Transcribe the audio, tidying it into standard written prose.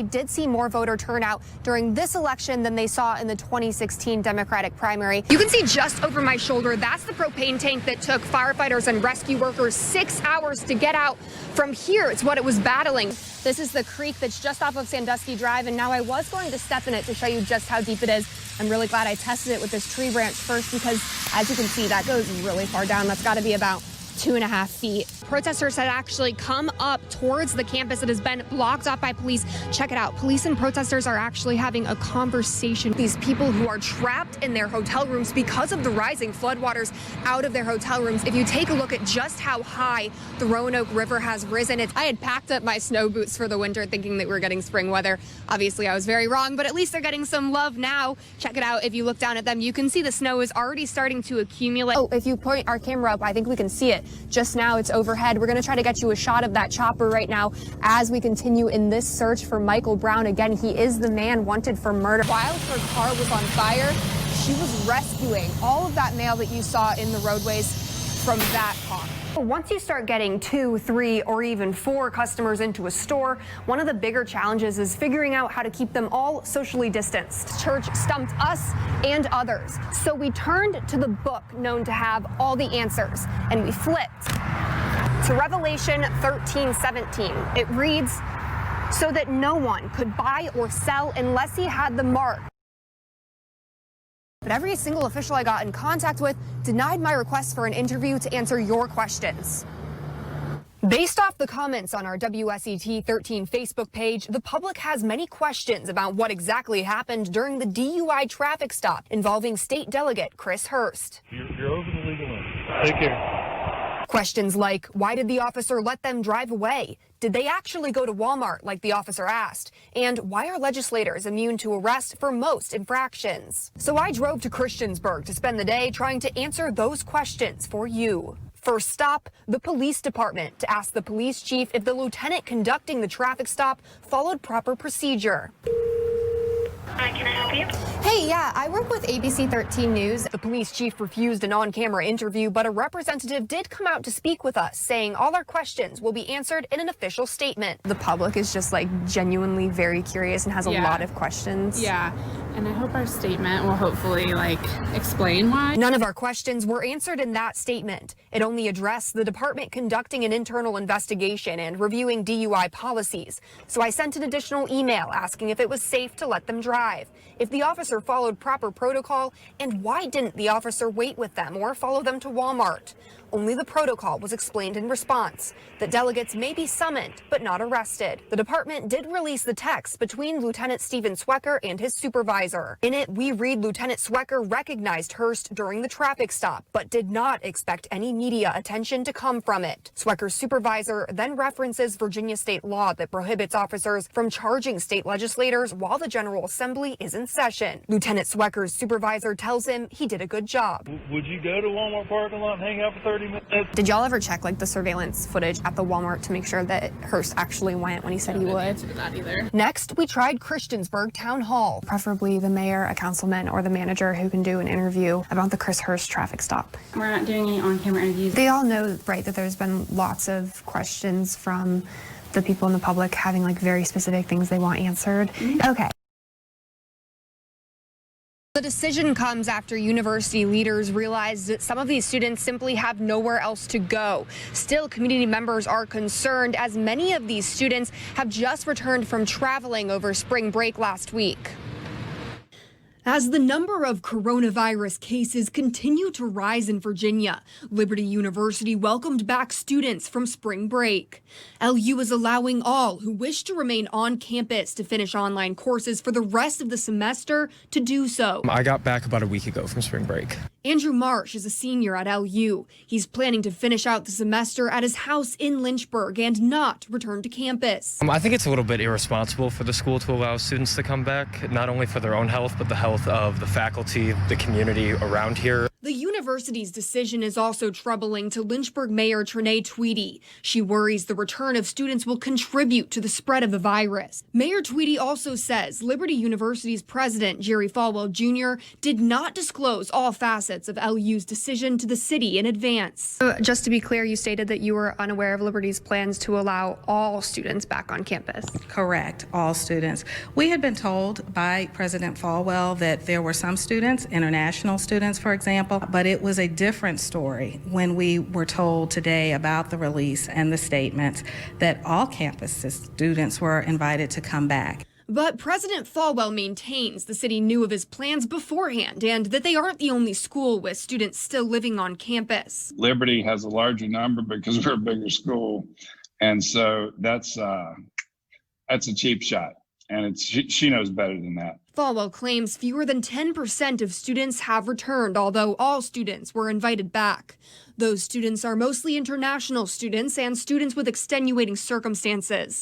they did see more voter turnout during this election than they saw in the 2016 Democratic primary. You can see just over my shoulder, that's the propane tank that took firefighters and rescue workers 6 hours to get out from here. It's what it was battling. This is the creek that's just off of Sandusky Drive, and now I was going to step in it to show you just how deep it is. I'm really glad I tested it with this tree branch first because, as you can see, that goes really far down. That's got to be about 2.5 feet. Protesters had actually come up towards the campus. It has been blocked off by police. Check it out. Police and protesters are actually having a conversation. These people who are trapped in their hotel rooms because of the rising floodwaters out of their hotel rooms. If you take a look at just how high the Roanoke River has risen, I had packed up my snow boots for the winter thinking that we were getting spring weather. Obviously, I was very wrong, but at least they're getting some love now. Check it out. If you look down at them, you can see the snow is already starting to accumulate. Oh, if you point our camera up, I think we can see it. Just now, it's overhead. We're going to try to get you a shot of that chopper right now as we continue in this search for Michael Brown. Again, he is the man wanted for murder. While her car was on fire, she was rescuing all of that mail that you saw in the roadways from that car. Once you start getting 2, 3, or even 4 customers into a store, one of the bigger challenges is figuring out how to keep them all socially distanced. Church stumped us and others. So we turned to the book known to have all the answers, and we flipped to Revelation 13:17. It reads, so that no one could buy or sell unless he had the mark. But every single official I got in contact with denied my request for an interview to answer your questions. Based off the comments on our WSET 13 Facebook page, the public has many questions about what exactly happened during the DUI traffic stop involving State Delegate Chris Hurst. You're over the legal limit. Take care. Questions like, why did the officer let them drive away? Did they actually go to Walmart like the officer asked? And why are legislators immune to arrest for most infractions? So I drove to Christiansburg to spend the day trying to answer those questions for you. First stop, the police department, to ask the police chief if the lieutenant conducting the traffic stop followed proper procedure. Hi, can I help you? Hey, yeah, I work with ABC 13 News. The police chief refused an on-camera interview, but a representative did come out to speak with us, saying all our questions will be answered in an official statement. The public is just like genuinely very curious and has a lot of questions. Yeah, and I hope our statement will hopefully explain why. None of our questions were answered in that statement. It only addressed the department conducting an internal investigation and reviewing DUI policies. So I sent an additional email asking if it was safe to let them drive, if the officer followed proper protocol, and why didn't the officer wait with them or follow them to Walmart. Only the protocol was explained in response, that delegates may be summoned but not arrested. The department did release the text between Lieutenant Stephen Swecker and his supervisor. In it, we read Lieutenant Swecker recognized Hurst during the traffic stop, but did not expect any media attention to come from it. Swecker's supervisor then references Virginia state law that prohibits officers from charging state legislators while the General Assembly is in session. Lieutenant Swecker's supervisor tells him he did a good job. Would you go to Walmart parking lot and hang out for 30 minutes? Did y'all ever check the surveillance footage at the Walmart to make sure that Hurst actually went when he said he would? I didn't answer that either. Next, we tried Christiansburg Town Hall. Preferably the mayor, a councilman, or the manager who can do an interview about the Chris Hurst traffic stop. We're not doing any on-camera interviews. They all know, right, that there's been lots of questions from the people in the public having very specific things they want answered. Okay. The decision comes after university leaders realize that some of these students simply have nowhere else to go. Still, community members are concerned as many of these students have just returned from traveling over spring break last week. As the number of coronavirus cases continue to rise in Virginia, Liberty University welcomed back students from spring break. LU is allowing all who wish to remain on campus to finish online courses for the rest of the semester to do so. I got back about a week ago from spring break. Andrew Marsh is a senior at LU. He's planning to finish out the semester at his house in Lynchburg and not return to campus. I think it's a little bit irresponsible for the school to allow students to come back, not only for their own health, but the health of the faculty, the community around here. The university's decision is also troubling to Lynchburg Mayor Trenae Tweedy. She worries the return of students will contribute to the spread of the virus. Mayor Tweedy also says Liberty University's president, Jerry Falwell Jr., did not disclose all facets of LU's decision to the city in advance. Just to be clear, you stated that you were unaware of Liberty's plans to allow all students back on campus. Correct, all students. We had been told by President Falwell that there were some students, international students, for example, but it was a different story when we were told today about the release and the statements that all campus students were invited to come back. But President Falwell maintains the city knew of his plans beforehand and that they aren't the only school with students still living on campus. Liberty has a larger number because we're a bigger school, and so that's a cheap shot, and she knows better than that. Falwell claims fewer than 10% of students have returned, although all students were invited back. Those students are mostly international students and students with extenuating circumstances.